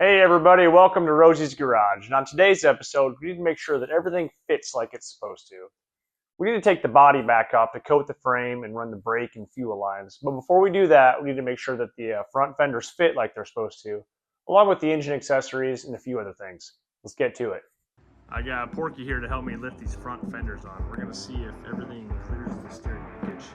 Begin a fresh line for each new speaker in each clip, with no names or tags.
Hey everybody, welcome to Rosie's Garage. And on today's episode, we need to make sure that everything fits like it's supposed to. We need to take the body back off to coat the frame and run the brake and fuel lines. But before we do that, we need to make sure that the front fenders fit like they're supposed to, along with the engine accessories and a few other things. Let's get to it. I got Porky here to help me lift these front fenders on. We're going to see if everything clears the steering linkage.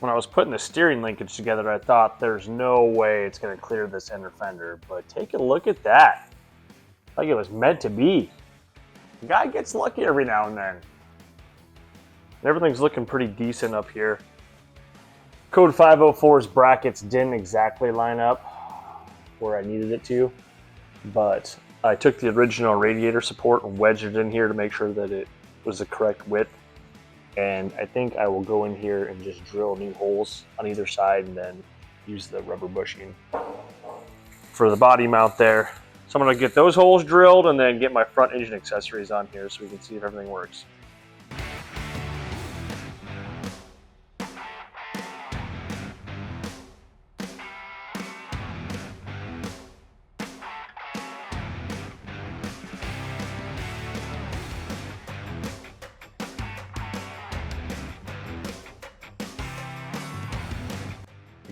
When I was putting the steering linkage together, I thought there's no way it's going to clear this inner fender, but take a look at that. Like it was meant to be. The guy gets lucky every now and then. Everything's looking pretty decent up here. Code 504's brackets didn't exactly line up where I needed it to, but I took the original radiator support and wedged it in here to make sure that it was the correct width. And I think I will go in here and just drill new holes on either side and then use the rubber bushing for the body mount there. So I'm going to get those holes drilled and then get my front engine accessories on here so we can see if everything works.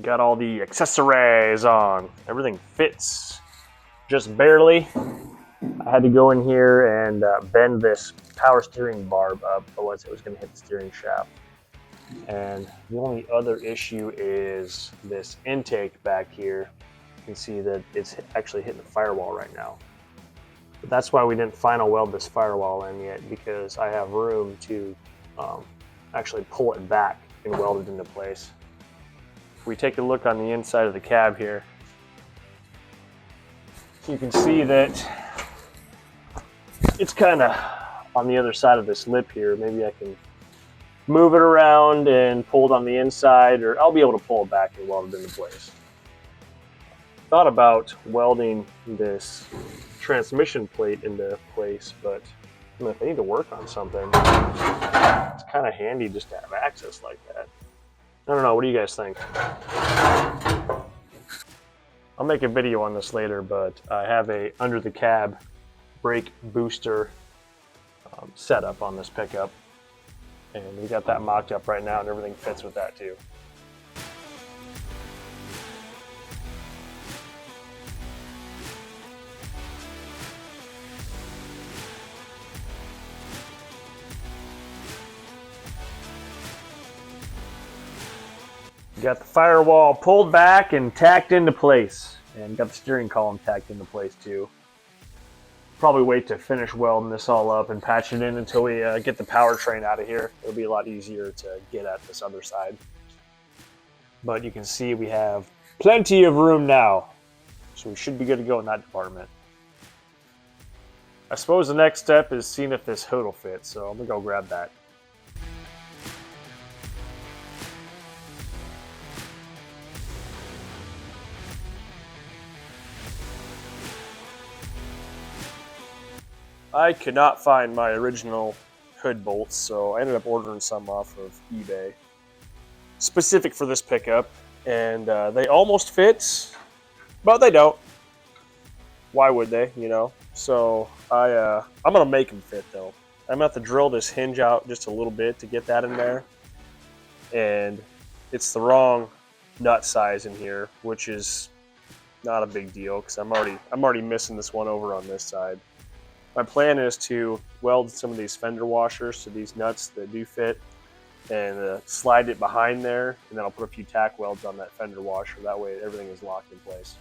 Got all the accessories on. Everything fits just barely. I had to go in here and bend this power steering barb up, otherwise it was going to hit the steering shaft. And the only other issue is this intake back here. You can see that it's actually hitting the firewall right now. But that's why we didn't final weld this firewall in yet, because I have room to actually pull it back and weld it into place. We take a look on the inside of the cab here, you can see that it's kind of on the other side of this lip here. Maybe I can move it around and pull it on the inside, or I'll be able to pull it back and weld it into place. Thought about welding this transmission plate into place, but if I need to work on something, it's kind of handy just to have access like that. I don't know, what do you guys think? I'll make a video on this later, but I have a under the cab brake booster setup on this pickup, and we got that mocked up right now and everything fits with that too. Got the firewall pulled back and tacked into place, and got the steering column tacked into place too. Probably wait to finish welding this all up and patch it in until we get the powertrain out of here. It'll be a lot easier to get at this other side. But you can see we have plenty of room now, so we should be good to go in that department. I suppose the next step is seeing if this hood will fit, so I'm gonna go grab that. I could not find my original hood bolts, so I ended up ordering some off of eBay, specific for this pickup, and they almost fit, but they don't. Why would they, you know? So I'm gonna make them fit though. I'm gonna have to drill this hinge out just a little bit to get that in there, and it's the wrong nut size in here, which is not a big deal because I'm already missing this one over on this side. My plan is to weld some of these fender washers to these nuts that do fit and slide it behind there, and then I'll put a few tack welds on that fender washer. That way everything is locked in place.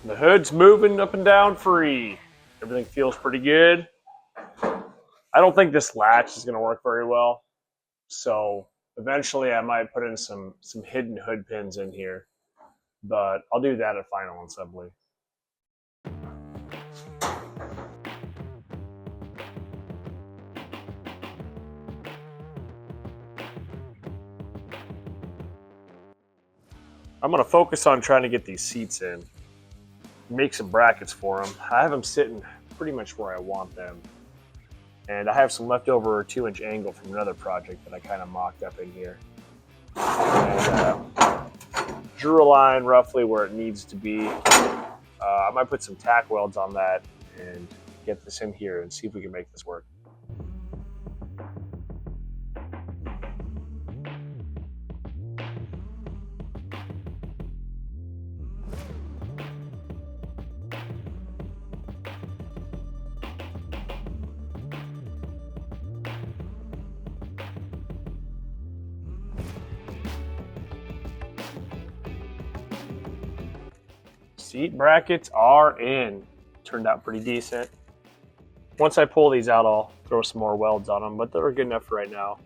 The hood's moving up and down free. Everything feels pretty good. I don't think this latch is going to work very well. So eventually I might put in some hidden hood pins in here. But I'll do that at final assembly. I'm going to focus on trying to get these seats in. Make some brackets for them. I have them sitting pretty much where I want them. And I have some leftover 2-inch angle from another project that I kind of mocked up in here. And drew a line roughly where it needs to be. I might put some tack welds on that and get this in here and see if we can make this work. Seat brackets are in. Turned out pretty decent. Once I pull these out, I'll throw some more welds on them, but they're good enough for right now.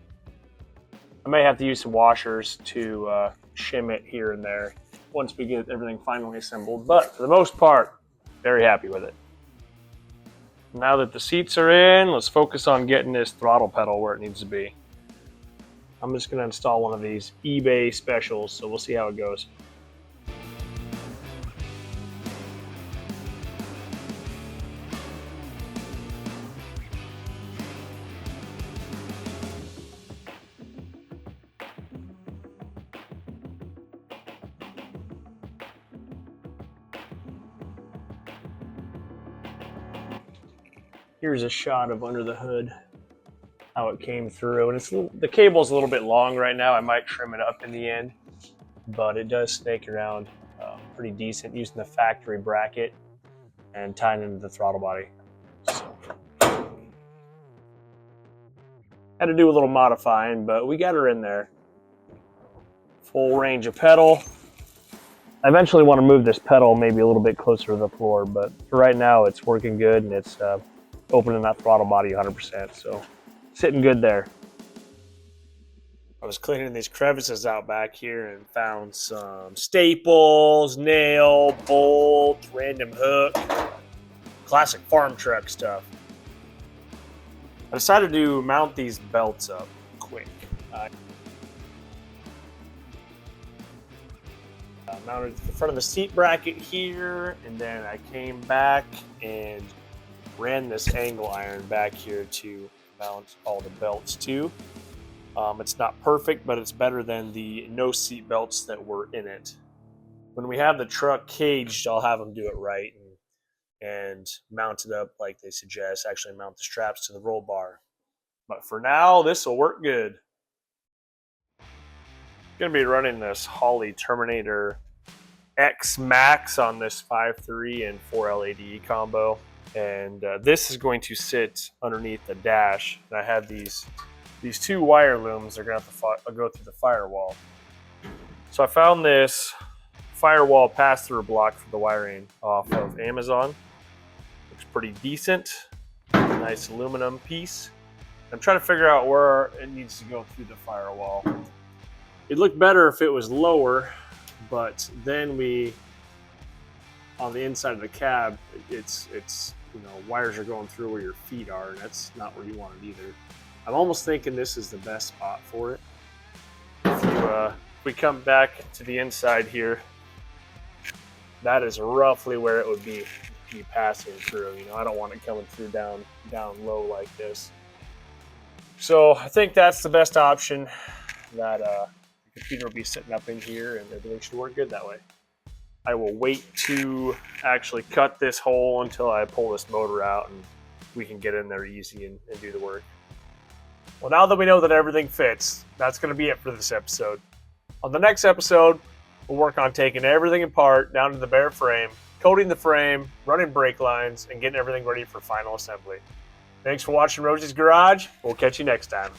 I may have to use some washers to shim it here and there once we get everything finally assembled, but for the most part, very happy with it. Now that the seats are in, let's focus on getting this throttle pedal where it needs to be. I'm just going to install one of these eBay specials, so we'll see how it goes. Here's a shot of under the hood, how it came through. And the cable's a little bit long right now. I might trim it up in the end, but it does snake around pretty decent using the factory bracket and tying into the throttle body. So, had to do a little modifying, but we got her in there. Full range of pedal. I eventually want to move this pedal maybe a little bit closer to the floor, but for right now it's working good and it's opening that throttle body 100%, so sitting good there. I was cleaning these crevices out back here and found some staples, nail, bolt, random hook, classic farm truck stuff. I decided to mount these belts up quick. I mounted the front of the seat bracket here, and then I came back and ran this angle iron back here to mount all the belts too. It's not perfect, but it's better than the no seat belts that were in it. When we have the truck caged, I'll have them do it right and mount it up like they suggest. Actually mount the straps to the roll bar. But for now, this will work good. I'm going to be running this Holley Terminator X Max on this 5.3 and 4L ADE combo. And this is going to sit underneath the dash. And I have these two wire looms. They're going to have to go through the Firewall. So I found this Firewall pass-through block for the wiring off of Amazon. Looks pretty decent. Nice aluminum piece. I'm trying to figure out where it needs to go through the Firewall. It'd look better if it was lower, but then on the inside of the cab, it's wires are going through where your feet are, and that's not where you want it either. I'm almost thinking this is the best spot for it. If we come back to the inside here, that is roughly where it would be passing through. I don't want it coming through down low like this. So I think that's the best option. That the computer will be sitting up in here, and everything should work good that way. I will wait to actually cut this hole until I pull this motor out and we can get in there easy and do the work. Well, now that we know that everything fits, that's going to be it for this episode. On the next episode, we'll work on taking everything apart down to the bare frame, coating the frame, running brake lines, and getting everything ready for final assembly. Thanks for watching Rosie's Garage. We'll catch you next time.